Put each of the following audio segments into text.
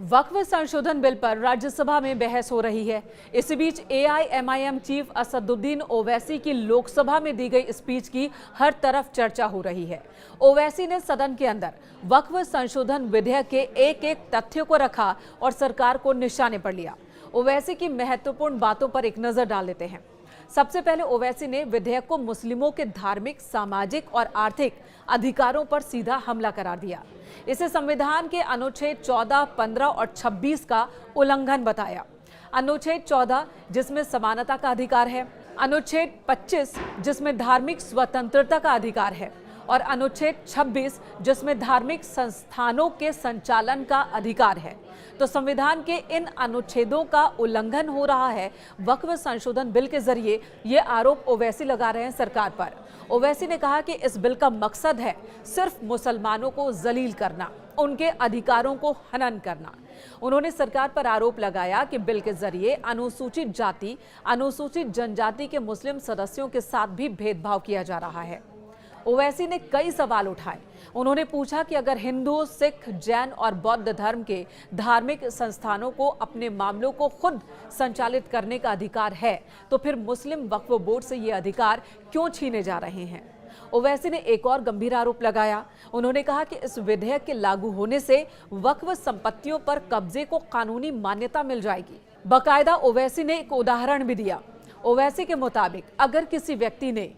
वक्फ संशोधन बिल पर राज्यसभा में बहस हो रही है। इसी बीच एआईएमआईएम चीफ असदुद्दीन ओवैसी की लोकसभा में दी गई स्पीच की हर तरफ चर्चा हो रही है। ओवैसी ने सदन के अंदर वक्फ संशोधन विधेयक के एक एक तथ्य को रखा और सरकार को निशाने पर लिया। ओवैसी की महत्वपूर्ण बातों पर एक नजर डाल लेते हैं। सबसे पहले ओवैसी ने विधेयक को मुस्लिमों के धार्मिक, सामाजिक और आर्थिक अधिकारों पर सीधा हमला करार दिया। इसे संविधान के अनुच्छेद 14, 15 और 26 का उल्लंघन बताया। अनुच्छेद 14 जिसमें समानता का अधिकार है, अनुच्छेद 25 जिसमें धार्मिक स्वतंत्रता का अधिकार है और अनुच्छेद 26 जिसमें धार्मिक संस्थानों के संचालन का अधिकार है। तो संविधान के इन अनुच्छेदों का उल्लंघन हो रहा है। वक्फ संशोधन बिल के जरिए ये आरोप ओवैसी लगा रहे हैं सरकार पर। ओवैसी ने कहा कि इस बिल का मकसद है सिर्फ मुसलमानों को जलील करना, उनके अधिकारों को हनन करना। उन्होंने सरकार पर आरोप लगाया कि बिल के जरिए अनुसूचित जाति, अनुसूचित जनजाति के मुस्लिम सदस्यों के साथ भी भेदभाव किया जा रहा है। ओवैसी ने कई सवाल उठाए। उन्होंने पूछा कि अगर हिंदू, सिख, जैन और बौद्ध धर्म के धार्मिक संस्थानों को अपने मामलों को खुद संचालित करने का अधिकार है, तो फिर मुस्लिम वक्फ बोर्ड से ये अधिकार क्यों छीने जा रहे हैं। ओवैसी ने एक और गंभीर आरोप लगाया। उन्होंने कहा कि इस विधेयक के लागू होने से वक्फ संपत्तियों पर कब्जे को कानूनी मान्यता मिल जाएगी। बाकायदा ओवैसी ने एक उदाहरण भी दिया। ओवैसी के मुताबिक अगर किसी व्यक्ति ने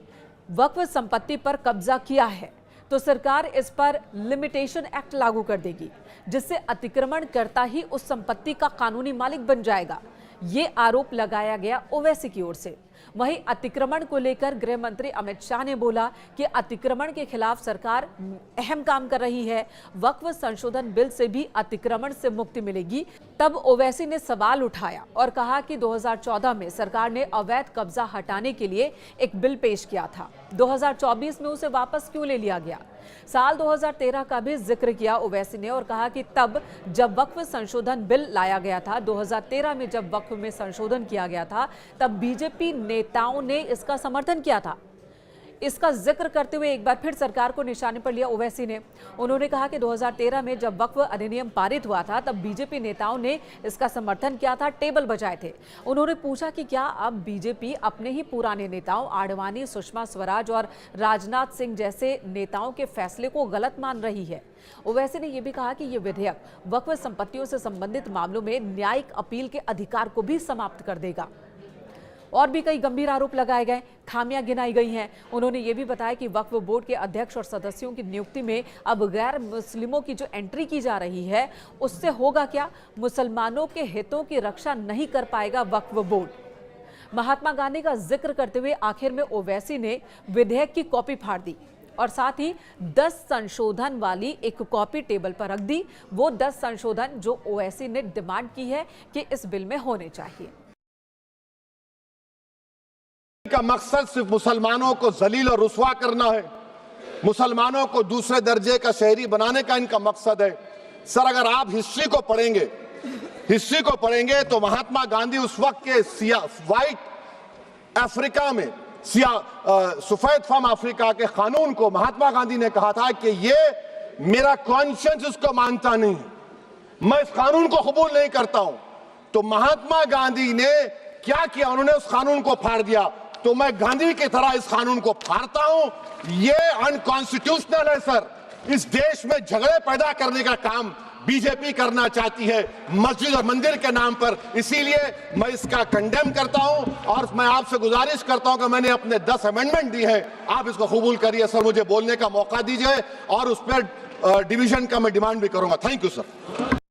वक्फ संपत्ति पर कब्जा किया है तो सरकार इस पर लिमिटेशन एक्ट लागू कर देगी, जिससे अतिक्रमणकर्ता ही उस संपत्ति का कानूनी मालिक बन जाएगा। ये आरोप लगाया गया ओवैसी की ओर से। वहीं अतिक्रमण को लेकर गृह मंत्री अमित शाह ने बोला कि अतिक्रमण के खिलाफ सरकार अहम काम कर रही है। वक्फ संशोधन बिल से भी अतिक्रमण से मुक्ति मिलेगी। तब ओवैसी ने सवाल उठाया और कहा कि 2014 में सरकार ने अवैध कब्जा हटाने के लिए एक बिल पेश किया था। 2024 में उसे वापस क्यों ले लिया गया। साल 2013 का भी जिक्र किया ओवैसी ने और कहा कि तब जब वक्फ संशोधन बिल लाया गया था, 2013 में जब वक्फ में संशोधन किया गया था, तब बीजेपी नेताओं ने इसका समर्थन किया था। इसका जिक्र करते हुए एक बार फिर सरकार को निशाने पर लिया ओवैसी ने। उन्होंने कहा कि 2013 में जब वक्फ अधिनियम पारित हुआ था, तब बीजेपी नेताओं ने इसका समर्थन किया था, टेबल बजाए थे। उन्होंने पूछा कि क्या अब बीजेपी अपने ही पुराने नेताओं आडवाणी, सुषमा स्वराज और राजनाथ सिंह जैसे नेताओं के फैसले को गलत मान रही है। ओवैसी ने यह भी कहा कि यह विधेयक वक्फ संपत्तियों से संबंधित मामलों में न्यायिक अपील के अधिकार को भी समाप्त कर देगा। और भी कई गंभीर आरोप लगाए गए, खामियां गिनाई गई हैं। उन्होंने ये भी बताया कि वक्फ बोर्ड के अध्यक्ष और सदस्यों की नियुक्ति में अब गैर मुस्लिमों की जो एंट्री की जा रही है, उससे होगा क्या। मुसलमानों के हितों की रक्षा नहीं कर पाएगा वक्फ बोर्ड। महात्मा गांधी का जिक्र करते हुए आखिर में ओवैसी ने विधेयक की कॉपी फाड़ दी और साथ ही 10 संशोधन वाली एक कॉपी टेबल पर रख दी। वो 10 संशोधन जो ओवैसी ने डिमांड की है कि इस बिल में होने चाहिए। का मकसद सिर्फ मुसलमानों को जलील और रुस्वा करना है, मुसलमानों को दूसरे दर्जे का शहरी बनाने का इनका मकसद है। सर, अगर आप हिस्ट्री को पढ़ेंगे तो महात्मा गांधी उस वक्त के व्हाइट अफ्रीका में सफेद फम अफ्रीका के कानून को महात्मा गांधी ने कहा था कि ये मेरा कॉन्शियंस इसको मानता नहीं, मैं इस कानून को कबूल नहीं करता हूं। तो महात्मा गांधी ने क्या किया, उन्होंने उस कानून को फाड़ दिया। तो मैं गांधी की तरह इस कानून को फाड़ता हूं। ये अनकॉन्स्टिट्यूशनल है सर। इस देश में झगड़े पैदा करने का काम बीजेपी करना चाहती है मस्जिद और मंदिर के नाम पर। इसीलिए मैं इसका कंडेम करता हूं और मैं आपसे गुजारिश करता हूं कि मैंने अपने 10 अमेंडमेंट दी है, आप इसको कबूल करिए सर, मुझे बोलने का मौका दीजिए और उस पर डिवीजन का मैं डिमांड भी करूंगा। Thank you sir.